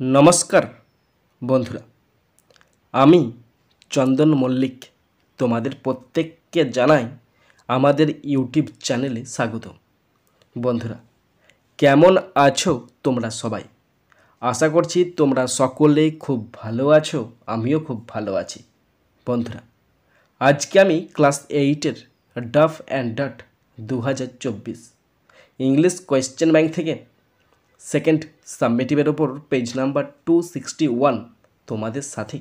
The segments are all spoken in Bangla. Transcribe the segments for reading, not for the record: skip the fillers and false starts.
নমস্কার বন্ধুরা, আমি চন্দন মল্লিক তোমাদের প্রত্যেককে জানাই আমাদের ইউটিউব চ্যানেলে স্বাগত। বন্ধুরা, কেমন আছো তোমরা সবাই? আশা করছি তোমরা সকলেই খুব ভালো আছো, আমিও খুব ভালো আছি। বন্ধুরা, আজকে আমি ক্লাস 8-এর ডাফ অ্যান্ড ডাট 2024 ইংলিশ কোয়েশ্চেন ব্যাংক থেকে সেকেন্ড সাবমিটিভের ওপর পেজ নাম্বার 261 তোমাদের সাথে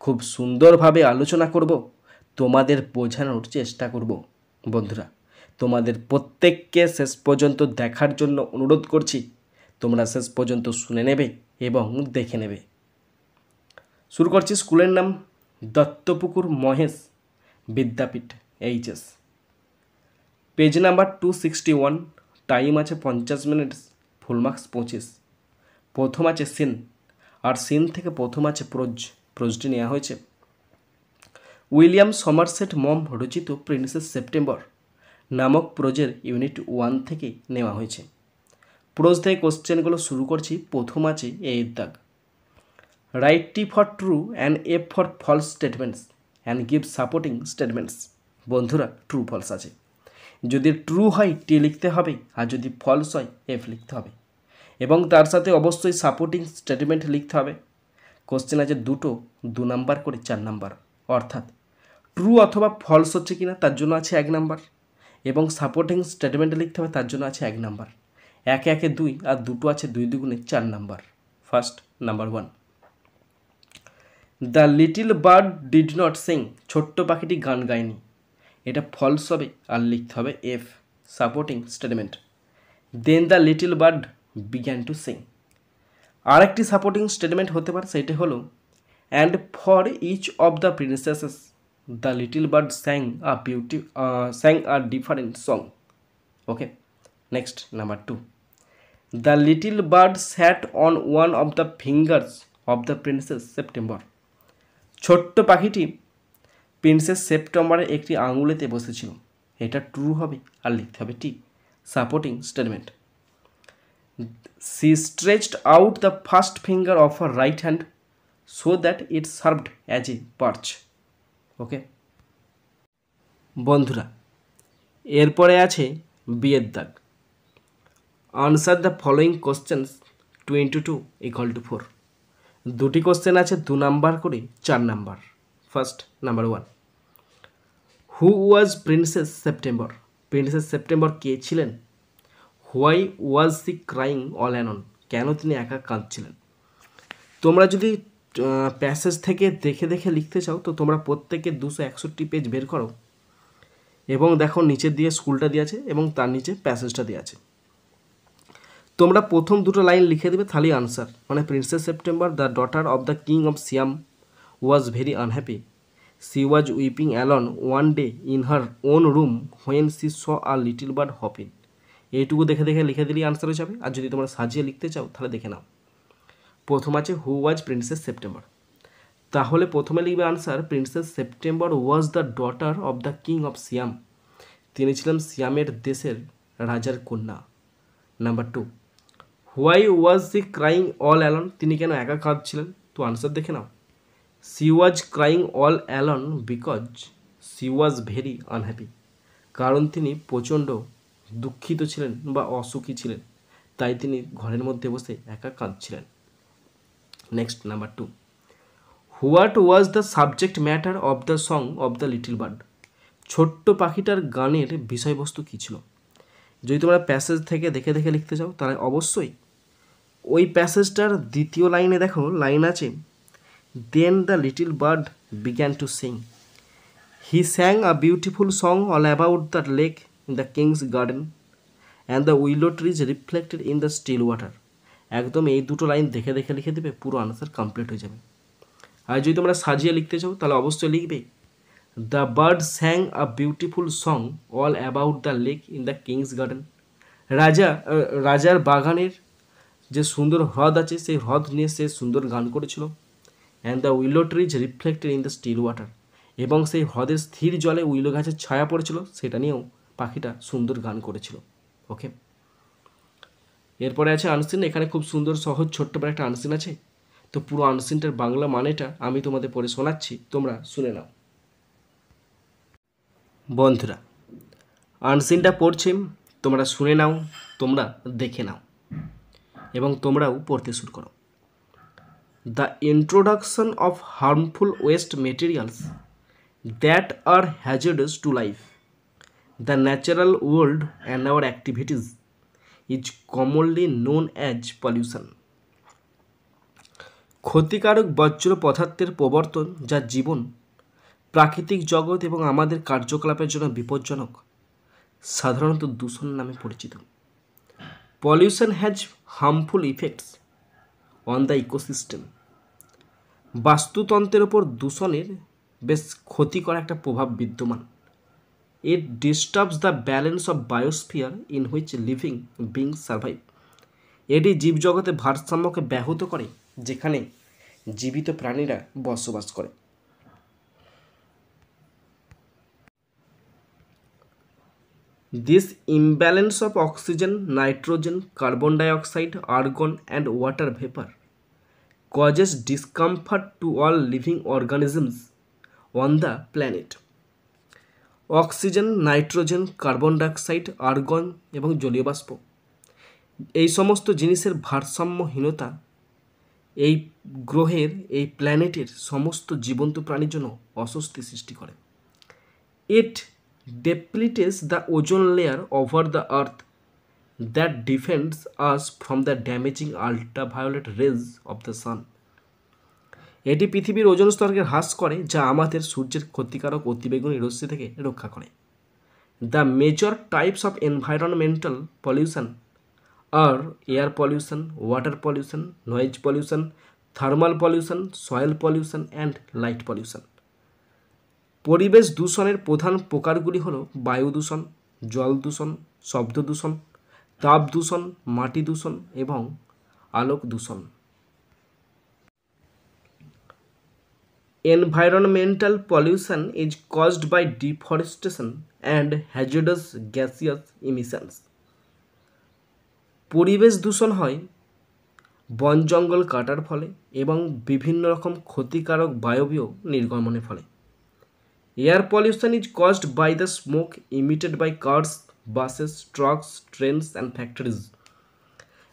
খুব সুন্দরভাবে আলোচনা করব, তোমাদের বোঝানোর চেষ্টা করব। বন্ধুরা, তোমাদের প্রত্যেককে শেষ পর্যন্ত দেখার জন্য অনুরোধ করছি। তোমরা শেষ পর্যন্ত শুনে নেবে এবং দেখে নেবে। শুরু করছি। স্কুলের নাম দত্তপুকুর মহেশ বিদ্যাপীঠ, এইচএস। পেজ নাম্বার 261, টাইম আছে 50 মিনিট, ফুল মার্কস 25। প্রথম আছে সিন, আর সিন থেকে প্রথম আছে প্রোজটি নেওয়া হয়েছে উইলিয়াম সমারসেট মম রচিত প্রিন্সেস সেপ্টেম্বর নামক প্রোজের ইউনিট 1 থেকে নেওয়া হয়েছে। প্রোজ থেকে কোশ্চেনগুলো শুরু করছি। প্রথম আছে এ এর দাগ, write T for true and F for false statements and give supporting statements. বন্ধুরা, ট্রু ফলস আছে। যদি ট্রু হয় টি লিখতে হবে, আর যদি ফলস হয় এফ লিখতে হবে, এবং তার সাথে অবশ্যই সাপোর্টিং স্টেটমেন্ট লিখতে হবে। কোশ্চেন আছে দুটো, 2 নাম্বার করে 4 নাম্বার, অর্থাৎ ট্রু অথবা ফলস হচ্ছে কিনা তার জন্য আছে 1 নাম্বার, এবং সাপোর্টিং স্টেটমেন্ট লিখতে হবে তার জন্য আছে 1 নাম্বার। একে একে 2, আর দুটো আছে 2 দুগুণে 4 number. First number 1, the little bird did not sing, ছোট্ট পাখিটি গান গায়নি। এটা ফলস হবে, আর লিখতে হবে F, supporting statement. Then the little bird began to sing. আরেকটি সাপোর্টিং স্টেটমেন্ট হতে পারে, সেটা হলো and for each of the princesses the little bird sang a different song. Okay, next number 2, the little bird sat on one of the fingers of the princess September. ছোট্ট পাখিটি প্রিন্সেস সেপ্টেম্বরের একটি আঙুলেতে বসেছিল। এটা ট্রু হবে, আর লিখতে হবে টি, supporting statement. She stretched out the first finger of her right hand so that it served as a perch. ওকে বন্ধুরা, এরপরে আছে বিয়ের দাগ, আনসার দ্য ফলোয়িং কোশ্চেন্স 22 = 4। দুটি কোশ্চেন আছে 2 নাম্বার করে 4 number. First number 1, who was princess September. Princess September কে ছিলেন? Why was she crying all alone, কেন তিনি একা কাঁদছিলেন? তোমরা যদি প্যাসেজ থেকে দেখে দেখে লিখতে চাও তো তোমরা প্রত্যেকে 261 পেজ বের করো এবং দেখো নিচের দিয়ে স্কুলটা দেওয়া আছে এবং তার নিচে প্যাসেজটা দেওয়া আছে। তোমরা প্রথম দুটো লাইন লিখে দেবে, তাহলেই আনসার। মানে princess September, the daughter of the king of Siam, was very unhappy. She was weeping alone one day in her own room when she saw a little bird hopping. এইটুকু দেখে দেখে লিখে দিলেই আনসার হয়ে যাবে। আর যদি তোমরা সাজিয়ে লিখতে চাও তাহলে দেখে নাও। প্রথম আছে হু ওয়াজ প্রিন্সেস সেপ্টেম্বর, তাহলে প্রথমে লিখবে answer princess September was the daughter of the king of Siam, তিনি ছিলেন সিয়ামের দেশের রাজার কন্যা। Number 2, why was she crying all alone, তিনি কেন একা কাঁদছিলেন? তো আনসার দেখে নাও, she was crying all alone because she was very unhappy, কারণ তিনি প্রচণ্ড দুঃখিত ছিলেন বা অসুখী ছিলেন, তাই তিনি ঘরের মধ্যে বসে একা কাঁদছিলেন। Next number 2, what was the subject matter of the song of the little bird. ছোট্ট পাখিটার গানের বিষয়বস্তু কী ছিল? যদি তোমরা প্যাসেজ থেকে দেখে দেখে লিখতে চাও তাহলে অবশ্যই ওই প্যাসেজটার দ্বিতীয় লাইনে দেখো লাইন আছে, then the little bird began to sing, he sang a beautiful song all about the lake in the king's garden and the willow trees reflected in the still water। একদম এই দুটো লাইন দেখে দেখে লিখে দেবে, পুরো আনসার কমপ্লিট হয়ে যাবে। আর যদি তোমরা সাজিয়ে লিখতে চাও তাহলে অবশ্যই লিখবে, the bird sang a beautiful song all about the lake in the king's garden. রাজার বাগানের যে সুন্দর হ্রদ আছে সেই হ্রদ নিয়ে সে সুন্দর গান করেছিল। And the willow trees reflected in the still water, এবং সেই হ্রদের স্থির জলে উইলো গাছের ছায়া পড়েছিল, সেটা নিয়েও পাখিটা সুন্দর গান করেছিল। ওকে, এরপরে আছে আনসিন। এখানে খুব সুন্দর সহজ ছোট্ট করে একটা আনসিন আছে। তো পুরো আনসিনটার বাংলা মানেটা আমি তোমাদের পড়ে শোনাচ্ছি, তোমরা শুনে নাও। বন্ধুরা, আনসিনটা পড়ছি, তোমরা শুনে নাও, তোমরা দেখে নাও এবং তোমরাও পড়তে শুরু করো। The introduction of harmful waste materials that are hazardous to life, the natural world and our activities is commonly known as pollution. ক্ষতিকারক বর্জ্য পদার্থের প্রবর্তন যা জীবন, প্রাকৃতিক জগৎ এবং আমাদের কার্যকলাপের জন্য বিপজ্জনক, সাধারণত দূষণ নামে পরিচিত। Pollution has harmful effects on the ecosystem. বাস্তুতন্ত্রের ওপর দূষণের বেশ ক্ষতিকর একটা প্রভাব বিদ্যমান। It disturbs the balance of biosphere in which living beings survive. এটি জীবজগতে ভারসাম্যকে ব্যাহত করে যেখানে জীবিত প্রাণীরা বসবাস করে। This imbalance of oxygen, nitrogen, carbon dioxide, argon and water vapor causes discomfort to all living organisms on the planet. Oxygen, nitrogen, carbon dioxide, argon এবং জলীয় বাষ্প, এই সমস্ত জিনিসের ভারসাম্যহীনতা এই গ্রহের, এই প্ল্যানেটের সমস্ত জীবন্ত প্রাণীর জন্য অস্বস্তি সৃষ্টি করে। ইট depletes the ozone layer over the earth that defends us from the damaging ultraviolet rays of the sun. এটি পৃথিবীর ওজোন স্তরকে হ্রাস করে যা আমাদের সূর্যের ক্ষতিকারক অতিবেগুনি রশ্মি থেকে রক্ষা করে। The major types of environmental pollution are air pollution, water pollution, noise pollution, thermal pollution, soil pollution and light pollution. পরিবেশ দূষণের প্রধান প্রকারগুলি হল বায়ু দূষণ, জল দূষণ, শব্দ দূষণ, তাপ দূষণ, মাটি দূষণ এবং আলোক দূষণ। Environmental pollution is caused by deforestation and hazardous gaseous emissions. পরিবেশ দূষণ হয় বন জঙ্গল কাটার ফলে এবং বিভিন্ন রকম ক্ষতিকারক বায়বীয় নির্গমনের ফলে। Air pollution is caused by the smoke emitted by cars, buses, trucks, trains and factories.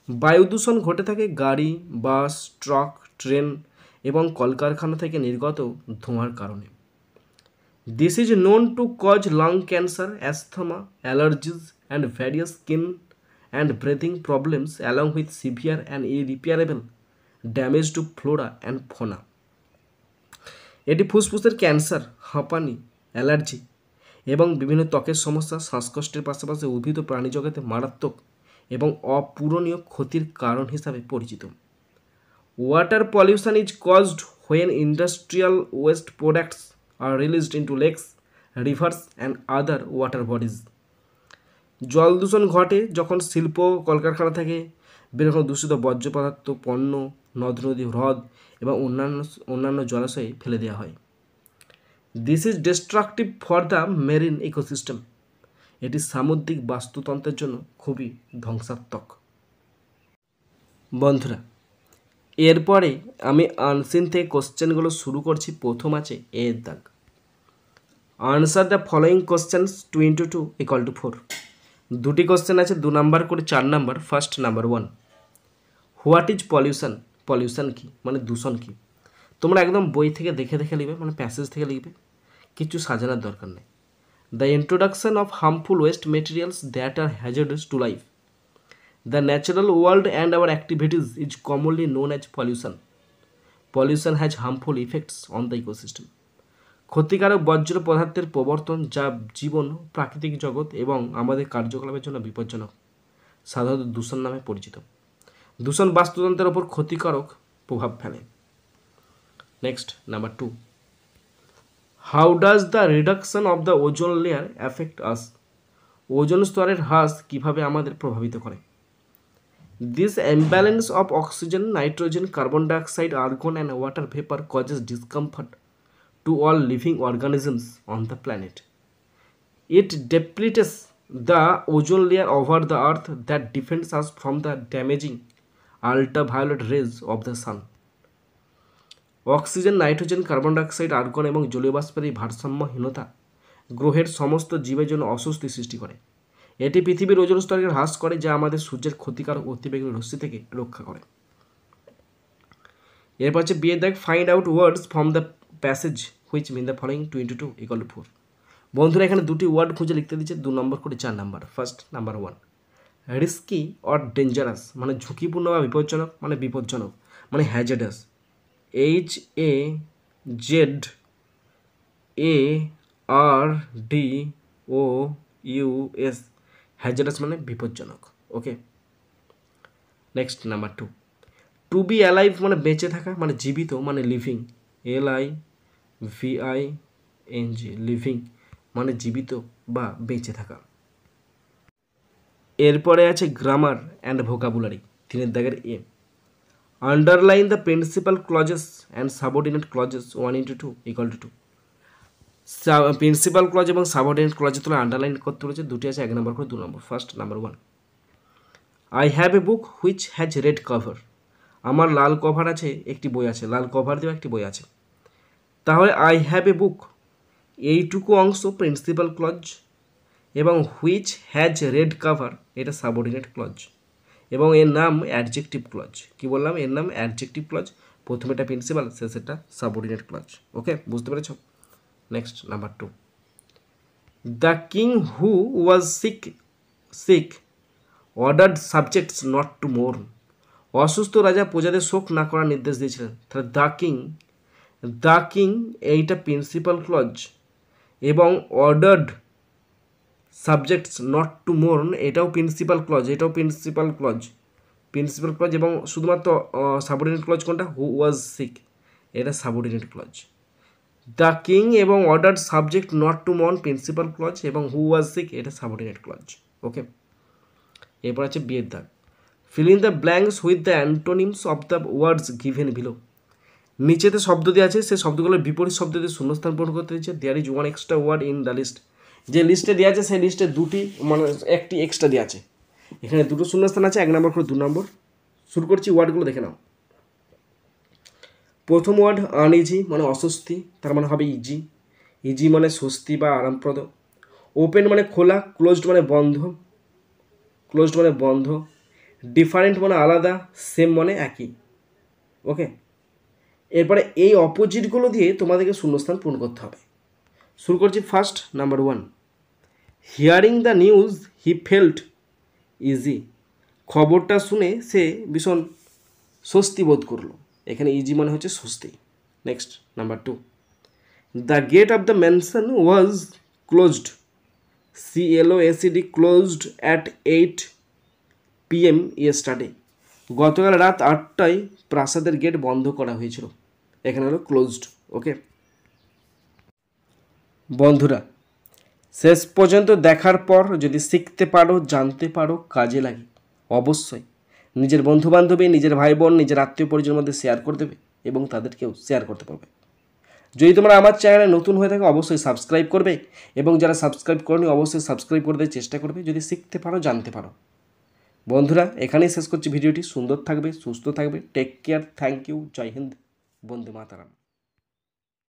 বায়ু দূষণ ঘটে থাকে গাড়ি, বাস, ট্রাক, ট্রেন এবং কলকারখানা থেকে নির্গত ধোঁয়ার কারণে। This is known to cause lung cancer, asthma, allergies and various skin and breathing problems along with severe and irreparable damage to flora and fauna. এটি ফুসফুসের ক্যান্সার, হাঁপানি, অ্যালার্জি এবং বিভিন্ন ত্বকের সমস্যা, শ্বাসকষ্টের পাশাপাশি উদ্ভিদ ও প্রাণী জগতে মারাত্মক এবং অপূরণীয় ক্ষতির কারণ হিসাবে পরিচিত। Water pollution is caused when industrial waste products are released into lakes, rivers and other water bodies. জল দূষণ ঘটে যখন শিল্প কলকারখানা থেকে বের কোনো দূষিত বর্জ্য পদার্থ পণ্য নদ নদী, হ্রদ এবং অন্যান্য জলাশয়ে ফেলে দেওয়া হয়। This is destructive for the marine ecosystem. এটি সামুদ্রিক বাস্তুতন্ত্রের জন্য খুবই ধ্বংসাত্মক। বন্ধুরা, এরপরে আমি আনসিন থেকে কোশ্চেনগুলো শুরু করছি। প্রথম আছে এর দাগ। Answer the following questions 2 into 2 = 4। দুটি কোশ্চেন আছে 2 নাম্বার করে 4 number. First number 1, what is pollution? Pollution কী, মানে দূষণ কী? তোমরা একদম বই থেকে দেখে দেখে লিখবে, মানে প্যাসেজ থেকে লিখবে, কিছু সাজানোর দরকার নেই। The introduction of harmful waste materials that are hazardous to life, the natural world and our activities is commonly known as pollution. Pollution has harmful effects on the ecosystem. ক্ষতিকারক বর্জ্য পদার্থের প্রবর্তন যা জীবন, প্রাকৃতিক জগৎ এবং আমাদের কার্যকলাপের জন্য বিপজ্জনক, সাধারণত দূষণ নামে পরিচিত। দূষণ বাস্তুতন্ত্রের ওপর ক্ষতিকারক প্রভাব ফেলে। Next number 2, how does the reduction of the ozone layer affect us? Ozone স্তরের হ্রাস কীভাবে আমাদের প্রভাবিত করে? This imbalance of oxygen, nitrogen, carbon dioxide, argon and water vapour causes discomfort to all living organisms on the planet. It depletes the ozone layer over the earth that defends us from the damaging ultraviolet rays of the sun. Oxygen, nitrogen, carbon dioxide, argon এবং জলীয় বাষ্পের এই ভারসাম্যহীনতা গ্রহের সমস্ত জীবের জন্য অস্বস্তি সৃষ্টি করে। এটি পৃথিবীর ওজোন স্তরকে হ্রাস করে, যা আমাদের সূর্যের ক্ষতিকারক অতিবেগুনি রশ্মি থেকে রক্ষা করে। এরপর হচ্ছে বিয়ের দাগ, find out words from the passage which mean the following 22 = 4। বন্ধুরা এখানে দুটি ওয়ার্ড খুঁজে লিখতে দিচ্ছে, 2 নম্বর করে 4 number. First number 1, risky or dangerous মানে ঝুঁকিপূর্ণ বা বিপজ্জনক, মানে বিপজ্জনক মানে হ্যাজার্ডাস, HAZARDOUS, হ্যাজার্ডাস মানে বিপজ্জনক। Okay, next number 2, to be alive মানে বেঁচে থাকা, মানে জীবিত, মানে লিভিং, LIVING, লিভিং মানে জীবিত বা বেঁচে থাকা। এরপরে আছে গ্রামার অ্যান্ড ভোকাবুলারি, 3 দাগের এ, underline the principal clauses and subordinate clauses 1:2 = 2। Principal clause এবং সাবঅর্ডিনেট ক্লজের তুলে আন্ডারলাইন করতে বলেছে, দুটি আছে, 1 নম্বর করে 2 number. First number 1, I have a book which has red cover, আমার লাল কভার আছে, একটি বই আছে, লাল কভার দেওয়া একটি বই আছে। তাহলে আই হ্যাভ এ বুক, এইটুকু অংশ প্রিন্সিপাল ক্লজ, এবং হুইচ হ্যাজ রেড কভার এটা সাবঅর্ডিনেট ক্লজ, এবং এর নাম অ্যাডজেক্টিভ ক্লজ। কি বললাম? এর নাম অ্যাডজেক্টিভ ক্লজ, প্রথমেটা প্রিন্সিপাল, শেষেরটা সাবঅর্ডিনেট ক্লজ। ওকে, বুঝতে পেরেছ? Next number 2, the king who was sick ordered subjects not to mourn, অসুস্থ রাজা প্রজাদের শোক না করার নির্দেশ দিয়েছিলেন। তাহলে দ্য কিং এইটা প্রিন্সিপাল ক্লজ, এবং ordered subjects not to mourn এটাও প্রিন্সিপাল ক্লজ, প্রিন্সিপাল ক্লজ, এবং শুধুমাত্র সাবঅর্ডিনেট ক্লজ কোনটা? হু ওয়াজ সিক, এটা সাবঅর্ডিনেট ক্লজ। দ্য কিং এবং ordered subject not to mourn principal clause, এবং হু ওয়াজ সিক এটা সাবঅর্ডিনেট ক্লজ। ওকে, এরপর আছে বিয়ের দাগ, fill in the blanks with the antonyms of the words given below, নিচেতে শব্দ দেওয়া আছে, সেই শব্দগুলোর বিপরীত শব্দ দিয়ে শূন্যস্থান পূরণ করতে দিচ্ছে। There is 1 extra word in the list, যে লিস্টে দেওয়া আছে সেই লিস্টে একটি এক্সট্রা দেওয়া আছে, এখানে 2টো শূন্যস্থান আছে, 1 নম্বর করে 2 নম্বর। শুরু করছি, ওয়ার্ডগুলো দেখে নাও। প্রথম ওয়ার্ড আনইজি মানে অস্বস্তি, তার মানে হবে ইজি মানে স্বস্তি বা আরামপ্রদ। ওপেন মানে খোলা, ক্লোজড মানে বন্ধ, ডিফারেন্ট মানে আলাদা, সেম মানে একই। ওকে, এরপরে এই অপোজিটগুলো দিয়ে তোমাদেরকে শূন্যস্থান পূরণ করতে হবে। শুরু করছি, first number 1, hearing the news he felt easy, খবরটা শুনে সে ভীষণ স্বস্তি বোধ করলো, এখানে ইজি মানে হচ্ছে স্বস্তি। Next number 2, the gate of the mansion was closed, CLOSED, closed at 8 PM yesterday, গতকাল রাত 8টায় প্রাসাদের গেট বন্ধ করা হয়েছিল, এখানে হলো ক্লোজড। ওকে বন্ধুরা, শেষ পর্যন্ত দেখার পর যদি শিখতে পারো, জানতে পারো, কাজে লাগে, অবশ্যই নিজের বন্ধুবান্ধবী, নিজের ভাই বোন, নিজের আত্মীয় পরিজনের মধ্যে শেয়ার করে দেবে এবং তাদেরকেও শেয়ার করতে পারবে। যদি তোমরা আমার চ্যানেলে নতুন হয়ে থাকো অবশ্যই সাবস্ক্রাইব করবে, এবং যারা সাবস্ক্রাইব করনি অবশ্যই সাবস্ক্রাইব করে দেওয়ার চেষ্টা করবে, যদি শিখতে পারো, জানতে পারো। বন্ধুরা এখানেই শেষ করছি ভিডিওটি। সুন্দর থাকবে, সুস্থ থাকবে, টেক কেয়ার, থ্যাংক ইউ, জয় হিন্দ, বন্দে মাতারাম।